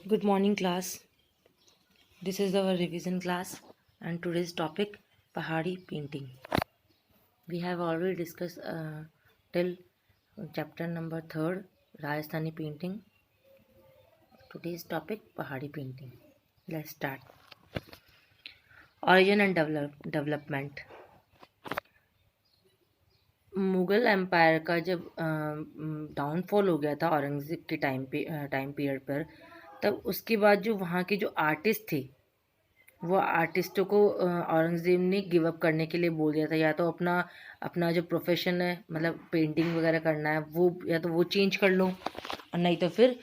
Good morning, class. This is our revision class, and today's topic Pahari painting. We have already discussed till chapter number 3rd, Rajasthani painting. Today's topic Pahari painting. Let's start. Origin and development. Mughal empire का जब downfall हो गया था औरंगज़ेब के time period पर, तब उसके बाद जो वहाँ के जो आर्टिस्ट थे वो आर्टिस्टों को औरंगज़ेब ने गिव अप करने के लिए बोल दिया था। या तो अपना अपना जो प्रोफेशन है, मतलब पेंटिंग वगैरह करना है, वो या तो वो चेंज कर लो, और नहीं तो फिर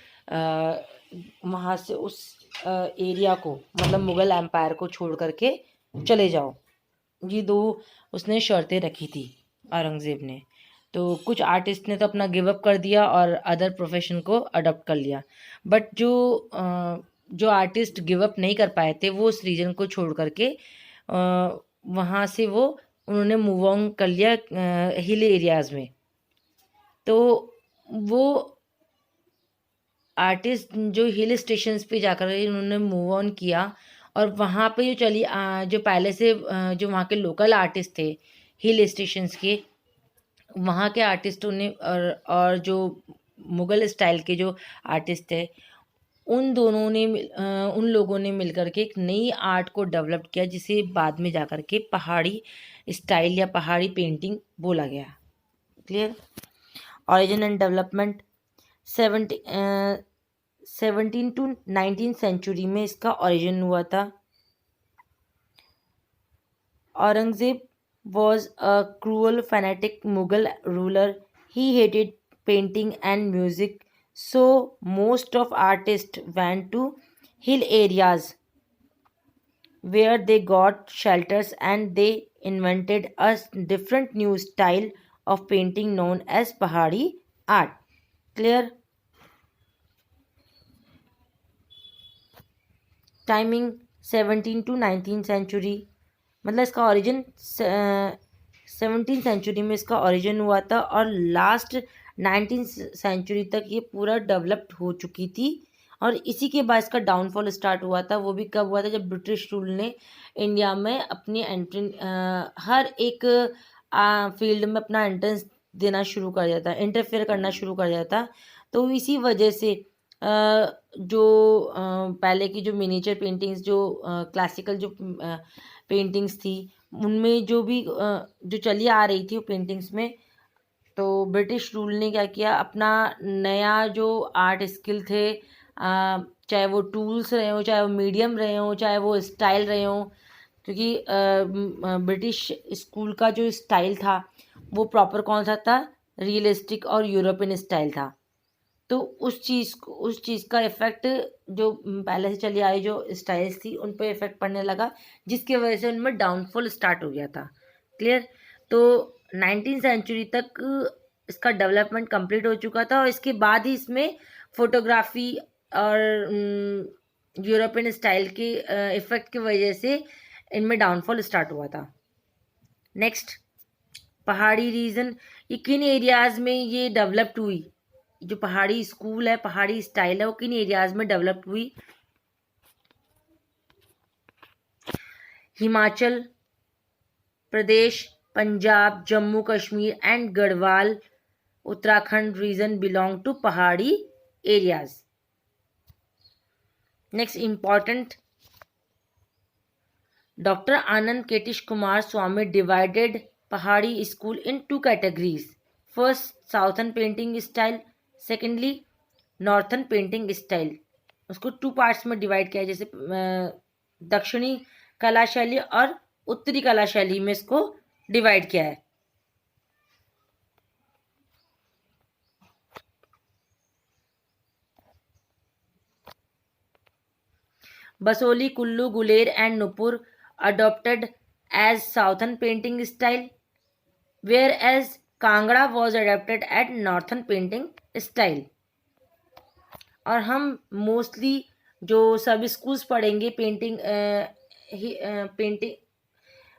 वहाँ से उस एरिया को, मतलब मुग़ल एम्पायर को छोड़ करके चले जाओ। ये दो उसने शर्तें रखी थी औरंगज़ेब ने। तो कुछ आर्टिस्ट ने तो अपना गिव अप कर दिया और अदर प्रोफेशन को अडॉप्ट कर लिया, बट जो आर्टिस्ट गिव अप नहीं कर पाए थे वो उस रीजन को छोड़ करके वहाँ से वो उन्होंने मूव ऑन कर लिया हिल एरियाज़ में। तो वो आर्टिस्ट जो हिल स्टेशंस पे जाकर उन्होंने मूव ऑन किया, और वहाँ पे जो पहले से जो वहाँ के लोकल आर्टिस्ट थे हिल स्टेशंस के, वहाँ के आर्टिस्टों ने और जो मुग़ल स्टाइल के जो आर्टिस्ट थे, उन लोगों ने मिलकर के एक नई आर्ट को डेवलप किया, जिसे बाद में जाकर के पहाड़ी स्टाइल या पहाड़ी पेंटिंग बोला गया। Clear. Origin and development. 17 to 19 century में इसका ओरिजिन हुआ था। Aurangzeb was a cruel fanatic Mughal ruler. He hated painting and music, so most of artists went to hill areas where they got shelters, and they invented a different new style of painting known as Pahari art. Clear? Timing 17 to 19 century, मतलब इसका origin 17 century में इसका origin हुआ था, और last 19 century तक ये पूरा डेवलप्ड हो चुकी थी। और इसी के बाद इसका डाउनफॉल स्टार्ट हुआ था। वो भी कब हुआ था? जब ब्रिटिश रूल ने इंडिया में अपनी एंट्री हर एक फील्ड में अपना एंट्रेंस देना शुरू कर दिया था, इंटरफेयर करना शुरू कर दिया था। तो इसी वजह से जो पहले की जो मिनिएचर पेंटिंग्स, जो क्लासिकल जो पेंटिंग्स थी, उनमें जो चली आ रही थी वो पेंटिंग्स में, तो ब्रिटिश रूल ने क्या किया, अपना नया जो आर्ट स्किल थे, चाहे वो टूल्स रहे हो, चाहे वो मीडियम रहे हो, चाहे वो स्टाइल रहे हो, क्योंकि ब्रिटिश स्कूल का जो स्टाइल था वो प्रॉपर कौन सा था? रियलिस्टिक और यूरोपियन स्टाइल था। तो उस चीज़ का इफ़ेक्ट जो पहले से चली आ रही जो स्टाइल्स थी उन पे इफ़ेक्ट पड़ने लगा, जिसकी वजह से उनमें डाउनफॉल स्टार्ट हो गया था। क्लियर। तो 19 सेंचुरी तक इसका डेवलपमेंट कंप्लीट हो चुका था, और इसके बाद ही इसमें फोटोग्राफी और यूरोपियन स्टाइल के इफ़ेक्ट की वजह से इनमें डाउनफॉल स्टार्ट हुआ था। नेक्स्ट, पहाड़ी रीजन। ये किन एरियाज़ में ये डेवलप्ड हुई? जो पहाड़ी स्कूल है, पहाड़ी स्टाइल है, वो किन एरियाज में डेवलप हुई? Himachal Pradesh, Punjab, Jammu Kashmir and Garhwal Uttarakhand region belong to Pahari areas. Next important, doctor Anand Kentish Coomaraswamy divided Pahari school in 2 categories. First, southern painting style, secondly northern painting style. उसको 2 पार्ट्स में डिवाइड किया है, जैसे दक्षिणी कला शैली और उत्तरी कला शैली में इसको डिवाइड किया है। Basoli, Kullu, Guler and Nupur adopted as southern painting style, whereas Kangra was adapted at northern painting style। और हम मोस्टली जो सब स्कूल्स पढ़ेंगे पेंटिंग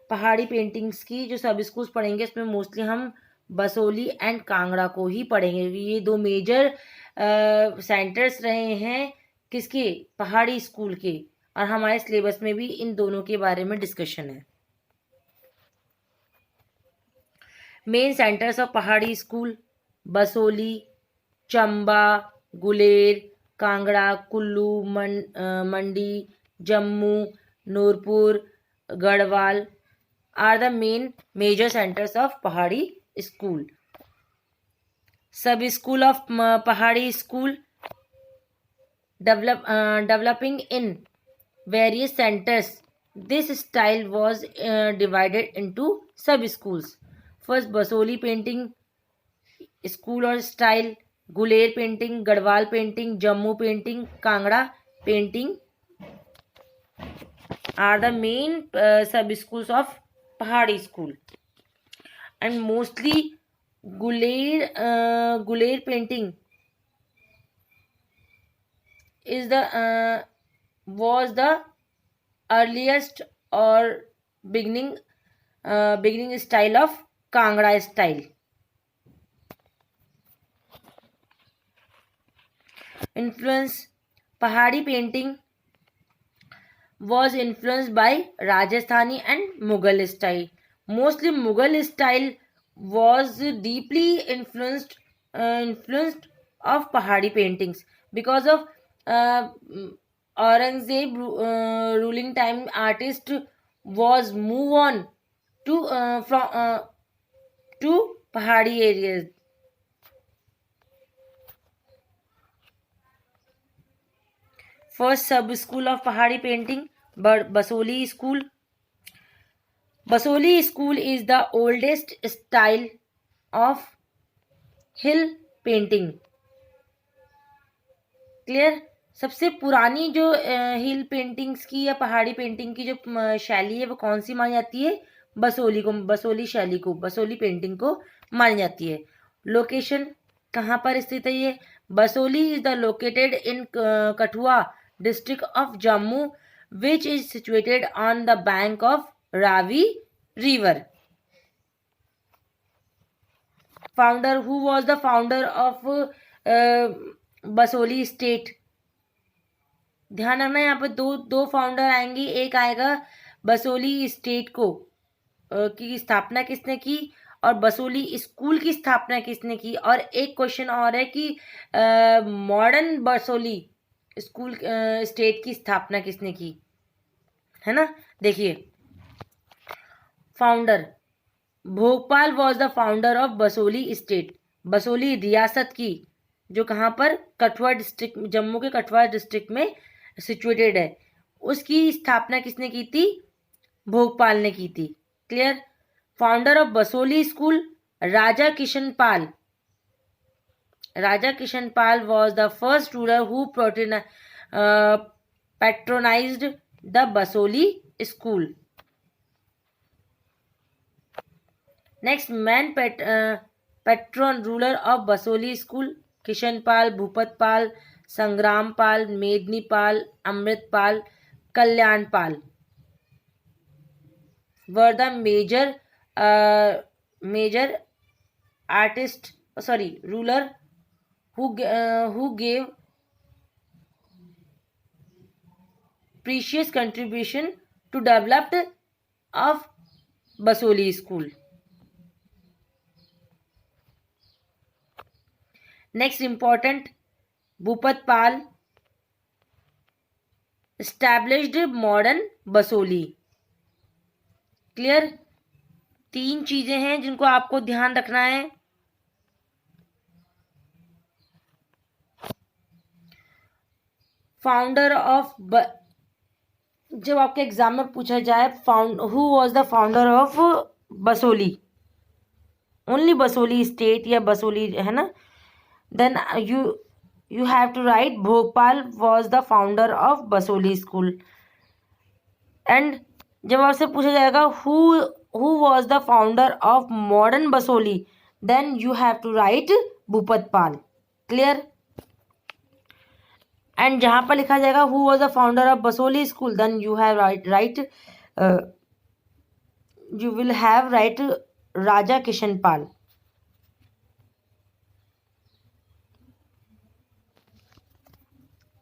पहाड़ी पेंटिंग्स की, जो सब स्कूल्स पढ़ेंगे इसमें मोस्टली हम बसोली एंड कांगड़ा को ही पढ़ेंगे, क्योंकि ये 2 मेजर सेंटर्स रहे हैं किसके? पहाड़ी स्कूल के। और हमारे सिलेबस में भी इन दोनों के बारे में डिस्कशन है। Main centres of Pahari school: Basohli, Chamba, Guler, Kangra, Kullu, Mandi, Jammu, Nurpur, Garhwal are the main major centres of Pahari school. सब school of Pahari school developing in various centers. This style was divided into sub schools. First, Basoli painting school or style, Guler painting, Garhwal painting, Jammu painting, Kangra painting are the main sub schools of Pahadi school. And mostly Guler painting is the was the earliest or beginning style of Kangra style. Influence: Pahadi painting was influenced by Rajasthani and Mughal style. Mostly Mughal style was deeply influenced of Pahadi paintings because of Aurangzeb ruling time. Artist was move on to Pahadi areas. First sub school of Pahadi painting, Basoli school. Basoli school is the oldest style of hill painting. Clear? सबसे पुरानी जो हिल paintings की या पहाड़ी painting की जो शैली है वो कौन सी मानी जाती है? बसोली शैली को, बसोली पेंटिंग को मानी जाती है। लोकेशन कहाँ पर स्थित है ये? Basoli is the located in Kathua district of Jammu which is situated on the bank of Ravi river. Founder: who was the founder of Basoli state? ध्यान रखना यहाँ पर दो फाउंडर आएंगे। एक आएगा बसोली स्टेट को की स्थापना किसने की और बसोली स्कूल की स्थापना किसने की। और एक क्वेश्चन और है कि मॉडर्न बसोली स्कूल स्टेट की स्थापना किसने की, है ना। देखिए, founder: Bhopal was the founder of Basoli state. Basoli रियासत की, जो कहाँ पर? कठुआ डिस्ट्रिक्ट, जम्मू के कठुआ डिस्ट्रिक्ट में सिचुएटेड है, उसकी स्थापना किसने की थी? भोपाल ने की थी। Clear? Founder of Basohli school Raja Kishan Pal. Raja Kishan Pal was the first ruler who patronized the Basohli school. Next, main patron ruler of Basohli school: Kishan Pal, Bhupat Pal, Sangram Pal, Medini Pal, Amrit Pal, Kalyan Pal were the major artist ruler who gave precious contribution to developed of Basoli school. Next important, Bhupat Pal established modern Basoli. Clear? 3 चीजें हैं जिनको आपको ध्यान रखना है। Founder of जब आपके exam में पूछा जाए who was the founder of Basoli, only Basoli state या बसोली, है ना, then you have to write Bhopal was the founder of Basoli school. And जब आपसे पूछा जाएगा who was the founder of modern Basoli, then you have to write Bhupat Pal. Clear? And जहाँ पर लिखा जाएगा who was the founder of Basoli school, then you have you will have write Raja Kishan Pal.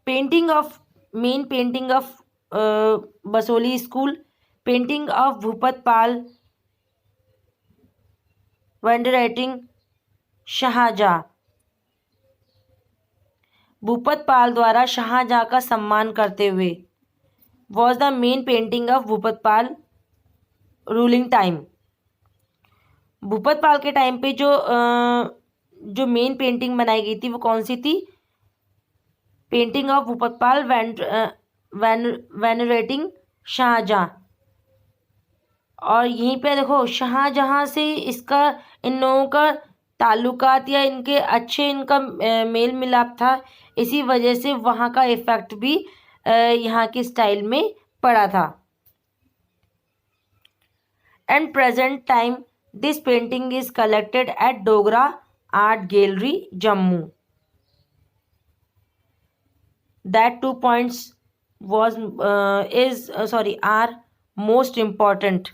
Main painting of Basohli school, painting of Bhupat Pal, handwriting Shahjahan. Bhupat Pal द्वारा शाहजहाँ का सम्मान करते हुए, was the main painting of Bhupat Pal ruling time. Bhupat Pal के time पे जो main painting बनाई गई थी वो कौन सी थी? पेंटिंग ऑफ भूपत पाल वेनरेटिंग शाहजहाँ। और यहीं पे देखो शाहजहाँ से इसका इन लोगों का ताल्लुकात या इनके अच्छे इनका मेल मिलाप था, इसी वजह से वहाँ का इफेक्ट भी यहाँ की स्टाइल में पड़ा था। And present time this painting is collected at Dogra art gallery Jammu. That 2 points are most important.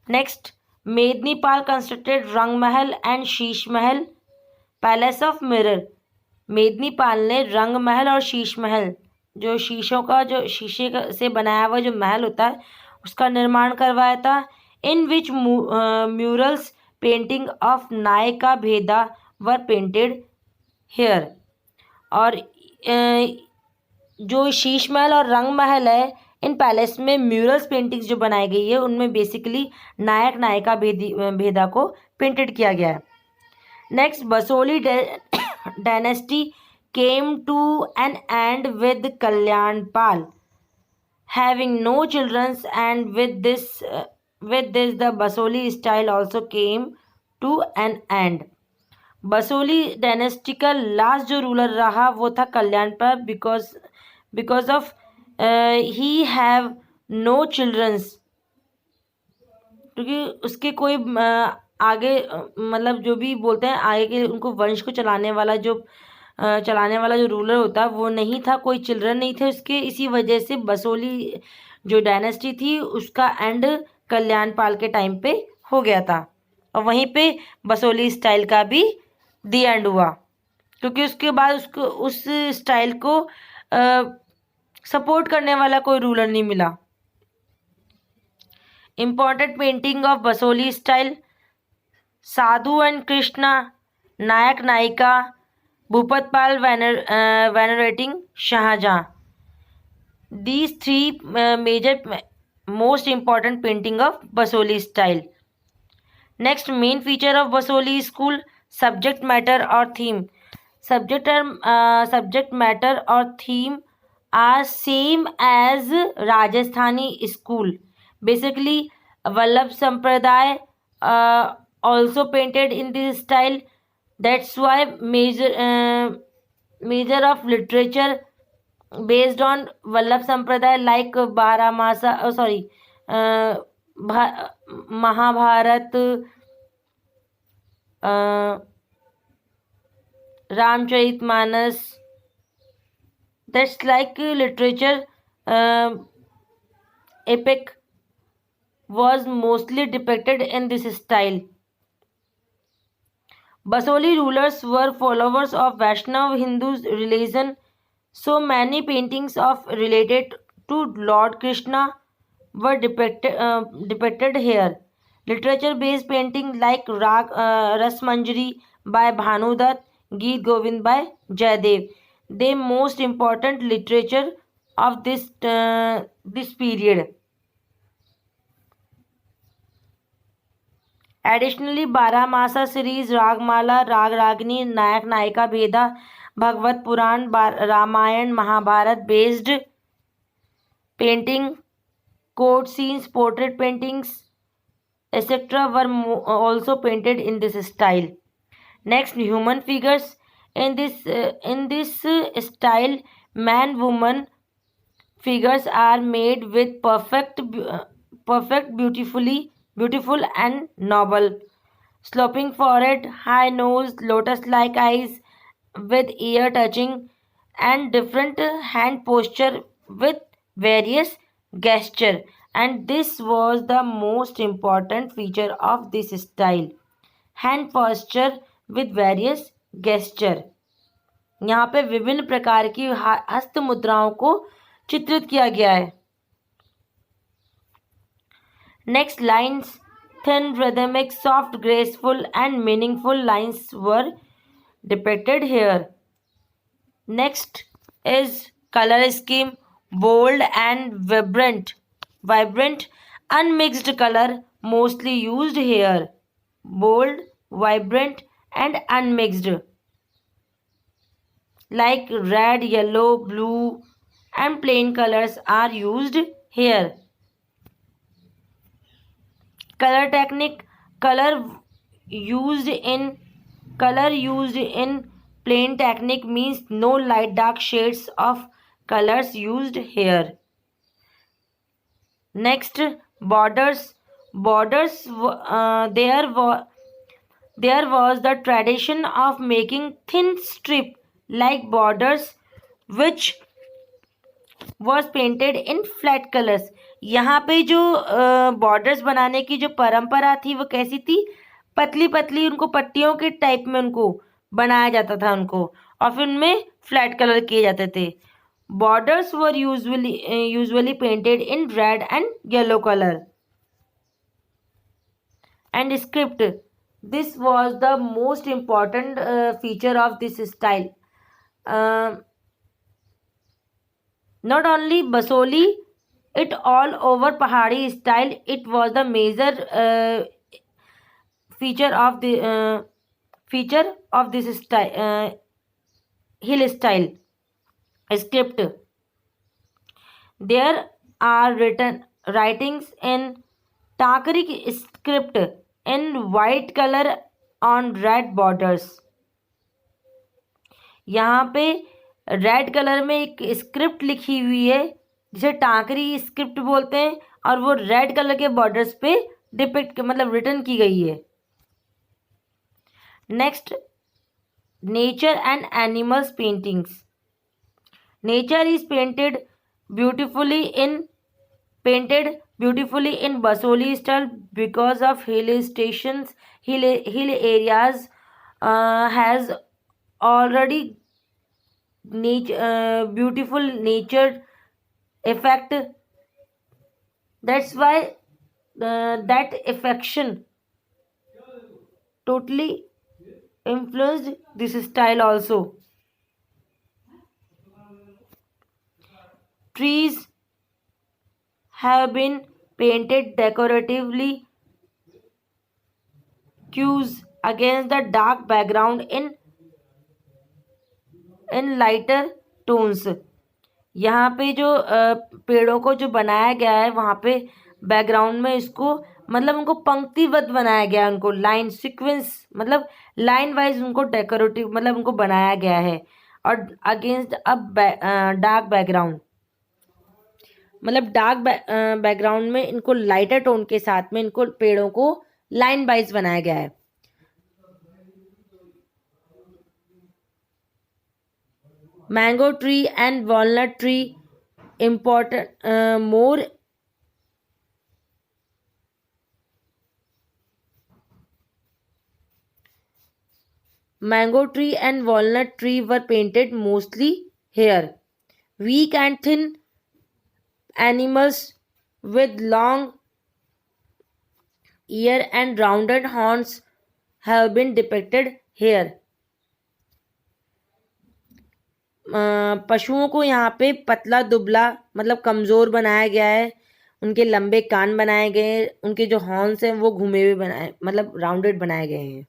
Next, Mednipal constructed Rang Mahal and Sheesh Mahal, Palace of Mirror. मेदनीपाल ने रंग महल और शीश महल, जो शीशे से बनाया हुआ जो महल होता है उसका निर्माण करवाया था। इन विच म्यूरल्स पेंटिंग ऑफ नायका भेदा वर पेंटेड हेयर। और जो शीश महल और रंग महल है, इन पैलेस में म्यूरल्स पेंटिंग्स जो बनाई गई है उनमें बेसिकली नायक नायिका भेदा को पेंटेड किया गया है। Next, Basohli dynasty came to an end with Kalyanpal having no childrens, and with this the Basohli style also came to an end. Basohli dynasty का लास्ट जो रूलर रहा वो था Kalyanpal, because of he have no childrens, क्योंकि उसके कोई आगे मतलब जो भी बोलते हैं आगे के उनको वंश को चलाने वाला जो रूलर होता वो नहीं था, कोई चिल्ड्रन नहीं थे उसके। इसी वजह से बसोली जो डायनेस्टी थी उसका एंड कल्याणपाल के टाइम पे हो गया था, और वहीं पे बसोली स्टाइल का भी दी एंड हुआ, क्योंकि उसके बाद उसको उस स्टाइल को सपोर्ट करने वाला कोई रूलर नहीं मिला। Important painting of Basohli style: sadhu and Krishna, nayak nayika, Bhupat Pal वेनरेटिंग Shahjahan. These 3 major most important painting of Basoli style. Next, main feature of Basoli school: subject matter or theme. Subject matter or theme are same as Rajasthani school. Basically, Vallabh Sampradaya also painted in this style. That's why major of literature based on Vallabh Sampradaya like Mahabharat, Ramcharitmanas, that's like literature epic was mostly depicted in this style. Basoli rulers were followers of Vaishnav Hindu religion, so many paintings of related to Lord Krishna were depicted here. Literature-based painting like Ras Manjari by Bhanudat, Geet Govind by Jaydev, the most important literature of this period. Additionally, Baramasa series, Ragmala, Rag Ragini, Nayak Nayika Bheda, Bhagavad Puran, Ramayan, Mahabharat based painting, court scenes, portrait paintings, etc. were also painted in this style. Next, human figures. In this style, man woman figures are made with beautiful and noble. Sloping forehead, high nose, lotus-like eyes with ear touching, and different hand posture with various gesture. And this was the most important feature of this style: hand posture with various gesture. यहाँ पे विभिन्न प्रकार की हस्त मुद्राओं को चित्रित किया गया है. Next lines, thin, rhythmic, soft, graceful and meaningful lines were depicted here. Next is color scheme, bold and vibrant, unmixed color mostly used here. Bold, vibrant and unmixed, like red, yellow, blue and plain colors are used here. Color technique, color used in plain technique means no light dark shades of colors used here. Next, borders. There was the tradition of making thin strip like borders which was painted in flat colors. यहाँ पे जो borders बनाने की जो परंपरा थी वो कैसी थी, पतली पतली उनको पट्टियों के टाइप में उनको बनाया जाता था उनको, और फिर उनमें फ्लैट कलर किए जाते थे. Borders were usually painted in red and yellow colour. And script, this was the most important feature of this style. Not only Basoli, it all over Pahadi style. It was the major feature of this style, hill style. Script. There are writings in Takari script in white color on red borders. यहाँ पे red colour में एक script लिखी हुई है जिसे टाकरी script बोलते हैं, और वो रेड कलर के बॉर्डर्स पे डिपिक्ट मतलब रिटन की गई है. Next, nature and animals paintings. Nature is painted beautifully in Basoli style because of hill areas has already beautiful nature effect. That's why that affection totally influenced this style also. Trees have been painted decoratively cues against the dark background in lighter tones. यहाँ पे जो पेड़ों को जो बनाया गया है वहाँ पे बैकग्राउंड में इसको मतलब उनको पंक्तिबद्ध बनाया गया है, उनको लाइन सीक्वेंस मतलब लाइन वाइज उनको डेकोरेटिव मतलब उनको बनाया गया है, और अगेंस्ट अ डार्क बैकग्राउंड मतलब डार्क बैकग्राउंड में इनको लाइटर टोन के साथ में इनको पेड़ों को लाइन वाइज बनाया गया है. Mango tree and walnut tree Mango tree and walnut tree were painted mostly here. Weak and thin animals with long ear and rounded horns have been depicted here. पशुओं को यहाँ पे पतला दुबला मतलब कमज़ोर बनाया गया है, उनके लंबे कान बनाए गए हैं, उनके जो हॉर्न्स हैं वो घूमे हुए बनाए मतलब राउंडेड बनाए गए हैं.